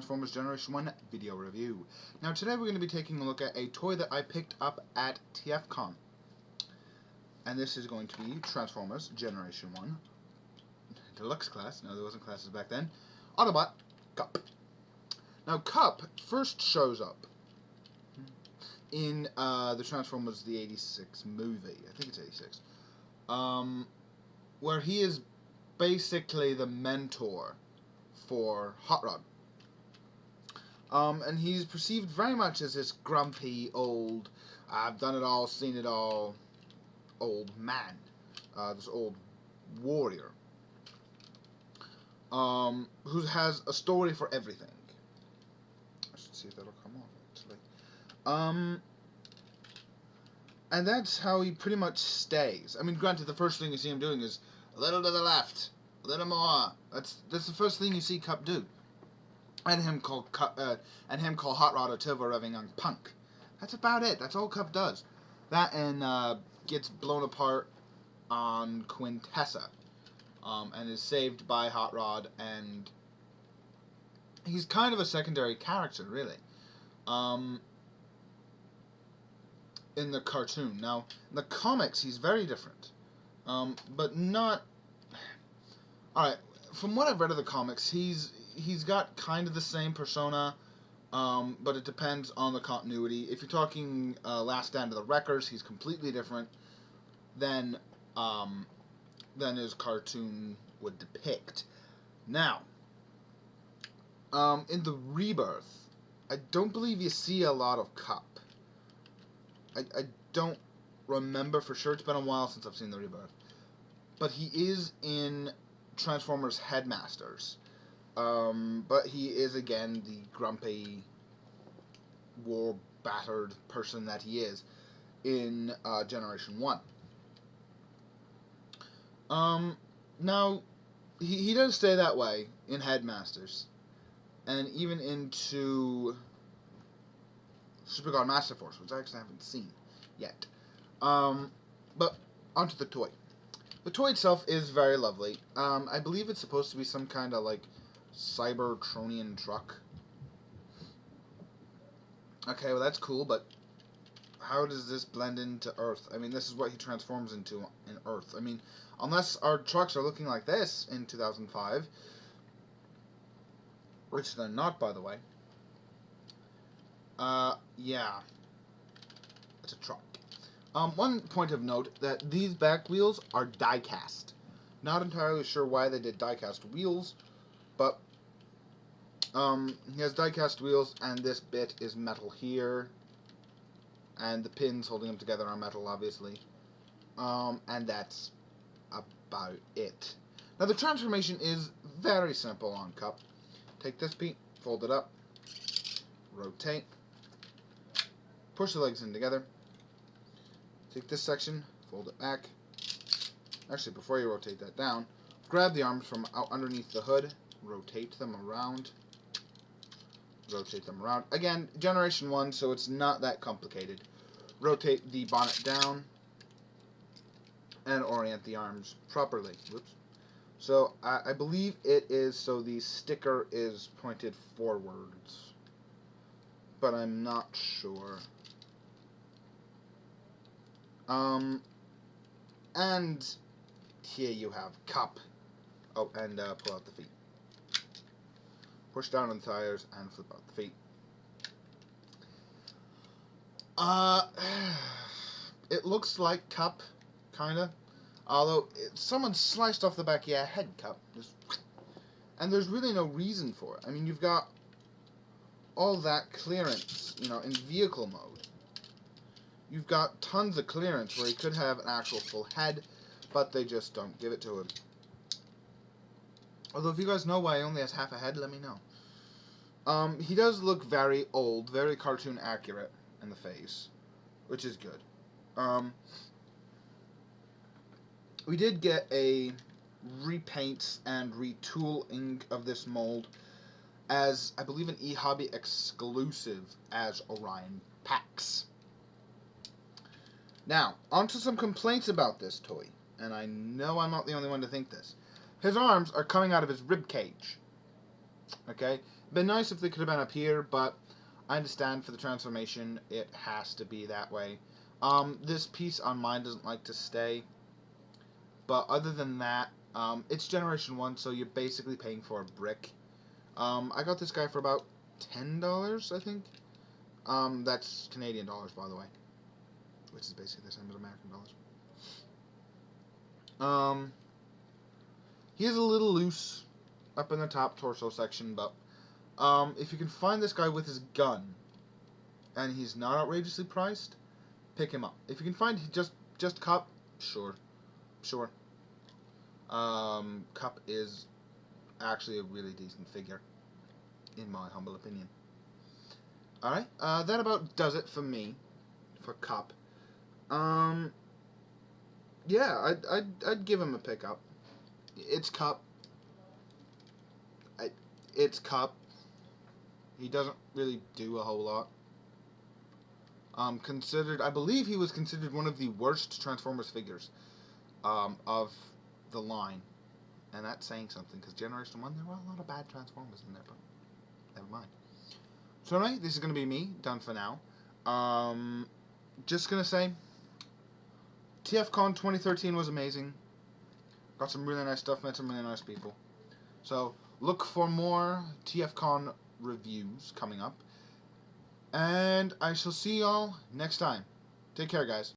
Transformers Generation 1 video review. Now today we're going to be taking a look at a toy that I picked up at TFCon. And this is going to be Transformers Generation 1 Deluxe Class. No, there wasn't classes back then. Autobot Kup. Now Kup first shows up in the Transformers the 86 movie. I think it's 86. Where he is basically the mentor for Hot Rod. And he's perceived very much as this grumpy, old, I've done it all, seen it all, old man. This old warrior. Who has a story for everything. I should see if that'll come off, actually. And that's how he pretty much stays. I mean, granted, the first thing you see him doing is a little to the left, a little more. That's the first thing you see Kup do. And him call Hot Rod a turbo revving young punk. That's about it. That's all Kup does. That and gets blown apart on Quintessa, and is saved by Hot Rod, and he's kind of a secondary character, really. In the cartoon. Now, in the comics, he's very different. But not... Alright, from what I've read of the comics, he's got kind of the same persona, but it depends on the continuity. If you're talking Last Stand of the Wreckers, he's completely different than his cartoon would depict. Now, in the Rebirth, I don't believe you see a lot of Kup. I don't remember for sure. It's been a while since I've seen the Rebirth. But he is in Transformers Headmasters. But he is, again, the grumpy, war-battered person that he is in Generation 1. Now, he does stay that way in Headmasters. And even into Super God Master Force, which I actually haven't seen yet. But onto the toy. The toy itself is very lovely. I believe it's supposed to be some kind of like Cybertronian truck. Okay, well that's cool, but how does this blend into Earth? I mean, this is what he transforms into in Earth. I mean, unless our trucks are looking like this in 2005, which they're not, by the way. Yeah. It's a truck. One point of note, that these back wheels are die-cast. Not entirely sure why they did die-cast wheels, but, he has die-cast wheels, and this bit is metal here, and the pins holding them together are metal, obviously. And that's about it. Now, the transformation is very simple on Kup. Take this piece, fold it up, rotate, push the legs in together, take this section, fold it back. Actually, before you rotate that down, grab the arms from out underneath the hood, rotate them around, rotate them around. Again, Generation 1, so it's not that complicated. Rotate the bonnet down, and orient the arms properly. Whoops. So, I believe it is so the sticker is pointed forwards, but I'm not sure. And here you have Kup. Oh, and pull out the feet. Push down on the tires and flip out the feet. It looks like Kup, kinda. Although, someone sliced off the back of your head, Kup. And there's really no reason for it. I mean, you've got all that clearance, you know, in vehicle mode. You've got tons of clearance where he could have an actual full head, but they just don't give it to him. Although, if you guys know why he only has half a head, let me know. He does look very old, very cartoon accurate in the face, which is good. We did get a repaint and retooling of this mold as, I believe, an eHobby exclusive as Orion Pax. Now, onto some complaints about this toy, and I know I'm not the only one to think this. His arms are coming out of his rib cage. Okay? Been nice if they could have been up here, but I understand for the transformation, it has to be that way. This piece on mine doesn't like to stay, but other than that, it's Generation 1, so you're basically paying for a brick. I got this guy for about $10, I think. That's Canadian dollars, by the way, which is basically the same as American dollars. He is a little loose up in the top torso section, but if you can find this guy with his gun, and he's not outrageously priced, pick him up. If you can find just Kup, sure. Kup is actually a really decent figure, in my humble opinion. Alright, that about does it for me, for Kup. Yeah, I'd give him a pickup. It's Kup. It's Kup. He doesn't really do a whole lot. I believe he was considered one of the worst Transformers figures of the line. And that's saying something, because Generation 1, there were a lot of bad Transformers in there, but never mind. So anyway, this is going to be me, done for now. Just going to say, TFCon 2013 was amazing. Got some really nice stuff, met some really nice people. So, look for more TFCon reviews coming up. And I shall see y'all next time. Take care, guys.